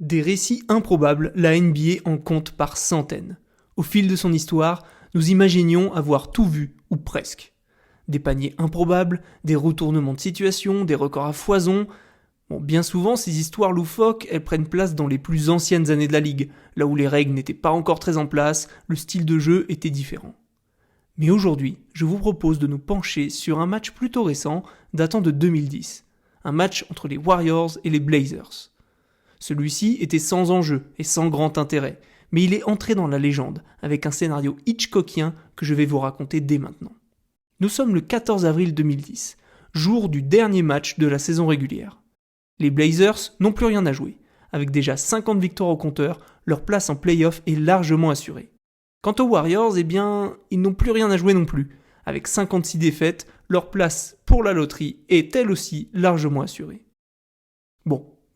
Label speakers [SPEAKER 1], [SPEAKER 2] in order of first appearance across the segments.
[SPEAKER 1] Des récits improbables, la NBA en compte par centaines. Au fil de son histoire, nous imaginions avoir tout vu, ou presque. Des paniers improbables, des retournements de situation, des records à foison. Bien souvent, ces histoires loufoques, elles prennent place dans les plus anciennes années de la Ligue, là où les règles n'étaient pas encore très en place, le style de jeu était différent. Mais aujourd'hui, je vous propose de nous pencher sur un match plutôt récent, datant de 2010. Un match entre les Warriors et les Blazers. Celui-ci était sans enjeu et sans grand intérêt, mais il est entré dans la légende, avec un scénario hitchcockien que je vais vous raconter dès maintenant. Nous sommes le 14 avril 2010, jour du dernier match de la saison régulière. Les Blazers n'ont plus rien à jouer. Avec déjà 50 victoires au compteur, leur place en play-off est largement assurée. Quant aux Warriors, ils n'ont plus rien à jouer non plus. Avec 56 défaites, leur place pour la loterie est elle aussi largement assurée.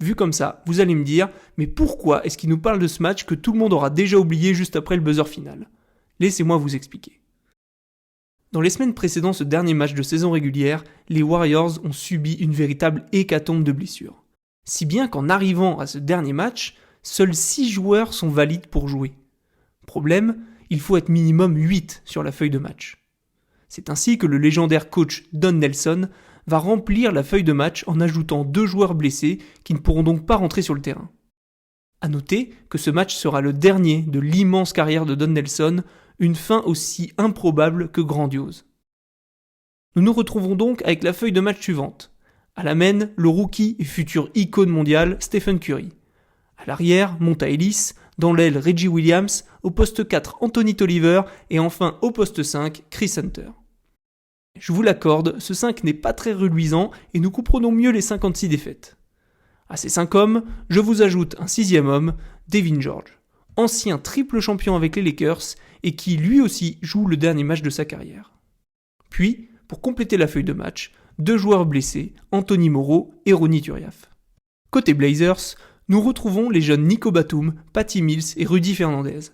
[SPEAKER 1] Vu comme ça, vous allez me dire, mais pourquoi est-ce qu'il nous parle de ce match que tout le monde aura déjà oublié juste après le buzzer final ? Laissez-moi vous expliquer. Dans les semaines précédant ce dernier match de saison régulière, les Warriors ont subi une véritable hécatombe de blessures. Si bien qu'en arrivant à ce dernier match, seuls 6 joueurs sont valides pour jouer. Problème, il faut être minimum 8 sur la feuille de match. C'est ainsi que le légendaire coach Don Nelson va remplir la feuille de match en ajoutant 2 joueurs blessés qui ne pourront donc pas rentrer sur le terrain. A noter que ce match sera le dernier de l'immense carrière de Don Nelson, une fin aussi improbable que grandiose. Nous nous retrouvons donc avec la feuille de match suivante. À la main, le rookie et futur icône mondial Stephen Curry. À l'arrière, Monta Ellis, dans l'aile Reggie Williams, au poste 4 Anthony Tolliver et enfin au poste 5 Chris Hunter. Je vous l'accorde, ce 5 n'est pas très reluisant et nous comprenons mieux les 56 défaites. À ces 5 hommes, je vous ajoute un 6e homme, Devin George, ancien triple champion avec les Lakers et qui lui aussi joue le dernier match de sa carrière. Puis, pour compléter la feuille de match, 2 joueurs blessés, Anthony Morrow et Ronny Turiaf. Côté Blazers, nous retrouvons les jeunes Nico Batum, Patty Mills et Rudy Fernandez.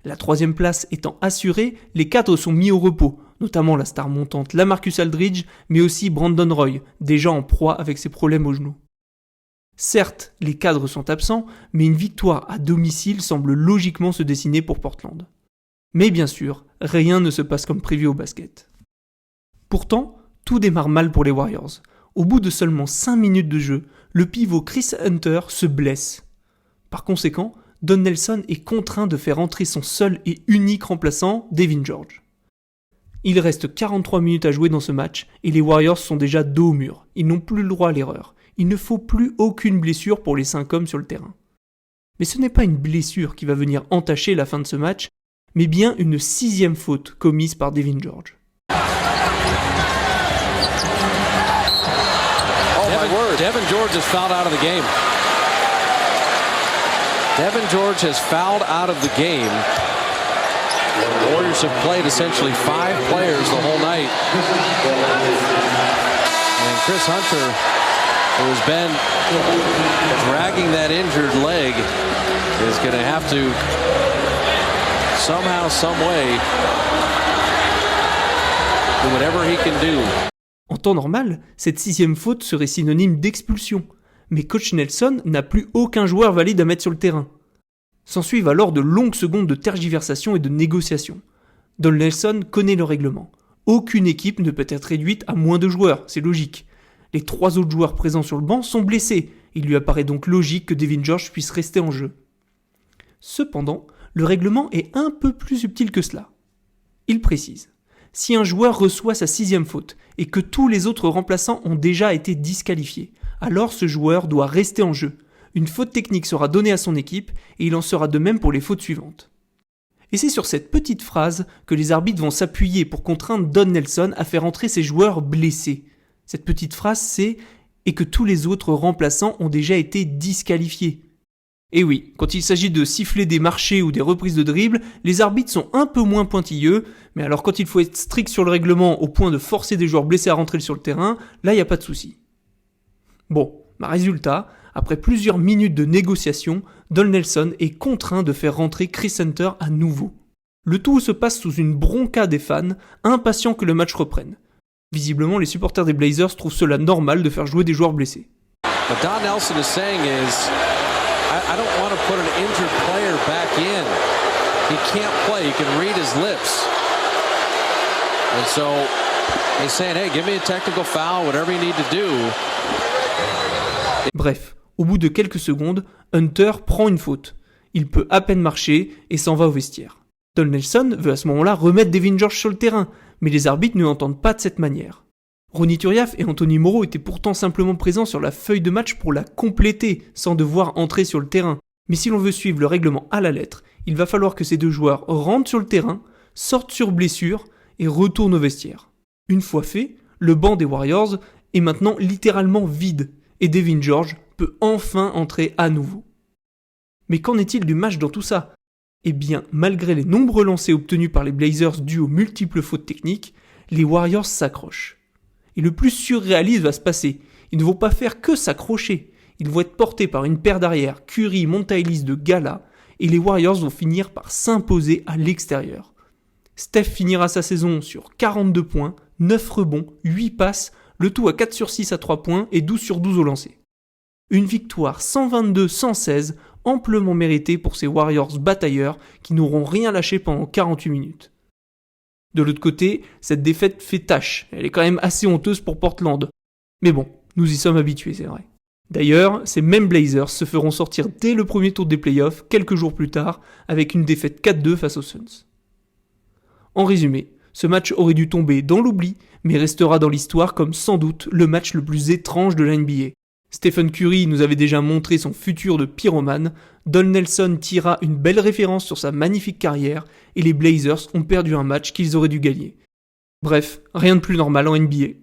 [SPEAKER 1] La 3e place étant assurée, les cadres sont mis au repos, notamment la star montante LaMarcus Aldridge, mais aussi Brandon Roy, déjà en proie avec ses problèmes au genou. Certes, les cadres sont absents, mais une victoire à domicile semble logiquement se dessiner pour Portland. Mais bien sûr, rien ne se passe comme prévu au basket. Pourtant, tout démarre mal pour les Warriors. Au bout de seulement 5 minutes de jeu, le pivot Chris Hunter se blesse. Par conséquent, Don Nelson est contraint de faire entrer son seul et unique remplaçant, Devin George. Il reste 43 minutes à jouer dans ce match et les Warriors sont déjà dos au mur. Ils n'ont plus le droit à l'erreur. Il ne faut plus aucune blessure pour les 5 hommes sur le terrain. Mais ce n'est pas une blessure qui va venir entacher la fin de ce match, mais bien une 6e faute commise par Devin George.
[SPEAKER 2] Devin George has fouled out of the game. Devin George has fouled out of the game. The Warriors have played essentially 5 players the whole night. And Chris Hunter, who has been dragging that injured leg, is going to have to somehow, some way, do whatever he can do.
[SPEAKER 1] En temps normal, cette 6e faute serait synonyme d'expulsion, mais coach Nelson n'a plus aucun joueur valide à mettre sur le terrain. S'ensuivent alors de longues secondes de tergiversation et de négociation. Don Nelson connaît le règlement. Aucune équipe ne peut être réduite à moins de joueurs, c'est logique. Les 3 autres joueurs présents sur le banc sont blessés, il lui apparaît donc logique que Devin George puisse rester en jeu. Cependant, le règlement est un peu plus subtil que cela. Il précise. Si un joueur reçoit sa 6e faute et que tous les autres remplaçants ont déjà été disqualifiés, alors ce joueur doit rester en jeu. Une faute technique sera donnée à son équipe et il en sera de même pour les fautes suivantes. Et c'est sur cette petite phrase que les arbitres vont s'appuyer pour contraindre Don Nelson à faire entrer ses joueurs blessés. Cette petite phrase c'est « et que tous les autres remplaçants ont déjà été disqualifiés ». Et oui, quand il s'agit de siffler des marchés ou des reprises de dribble, les arbitres sont un peu moins pointilleux, mais alors quand il faut être strict sur le règlement au point de forcer des joueurs blessés à rentrer sur le terrain, là il n'y a pas de souci. Résultat, après plusieurs minutes de négociation, Don Nelson est contraint de faire rentrer Chris Hunter à nouveau. Le tout se passe sous une bronca des fans, impatients que le match reprenne. Visiblement, les supporters des Blazers trouvent cela normal de faire jouer des joueurs blessés.
[SPEAKER 2] What Don Nelson is saying is, I I don't want to put an injured player back in. He can't play. You can read his lips. And so he's saying, hey, give me a technical foul, whatever you need to do.
[SPEAKER 1] Bref, au bout de quelques secondes, Hunter prend une faute. Il peut à peine marcher et s'en va au vestiaire. Don Nelson veut à ce moment-là remettre Devin George sur le terrain, mais les arbitres ne l'entendent pas de cette manière. Ronny Turiaf et Anthony Morrow étaient pourtant simplement présents sur la feuille de match pour la compléter, sans devoir entrer sur le terrain. Mais si l'on veut suivre le règlement à la lettre, il va falloir que ces deux joueurs rentrent sur le terrain, sortent sur blessure et retournent au vestiaire. Une fois fait, le banc des Warriors est maintenant littéralement vide, et Devin George peut enfin entrer à nouveau. Mais qu'en est-il du match dans tout ça ? Eh bien, malgré les nombreux lancers obtenus par les Blazers dus aux multiples fautes techniques, les Warriors s'accrochent. Et le plus surréaliste va se passer. Ils ne vont pas faire que s'accrocher. Ils vont être portés par une paire d'arrière Curry, Monta Ellis de gala, et les Warriors vont finir par s'imposer à l'extérieur. Steph finira sa saison sur 42 points, 9 rebonds, 8 passes, le tout à 4 sur 6 à 3 points et 12 sur 12 au lancer. Une victoire 122-116, amplement méritée pour ces Warriors batailleurs qui n'auront rien lâché pendant 48 minutes. De l'autre côté, cette défaite fait tâche, elle est quand même assez honteuse pour Portland. Mais bon, nous y sommes habitués, c'est vrai. D'ailleurs, ces mêmes Blazers se feront sortir dès le premier tour des playoffs, quelques jours plus tard, avec une défaite 4-2 face aux Suns. En résumé, ce match aurait dû tomber dans l'oubli, mais restera dans l'histoire comme sans doute le match le plus étrange de la NBA. Stephen Curry nous avait déjà montré son futur de pyromane, Don Nelson tira une belle référence sur sa magnifique carrière, et les Blazers ont perdu un match qu'ils auraient dû gagner. Bref, rien de plus normal en NBA.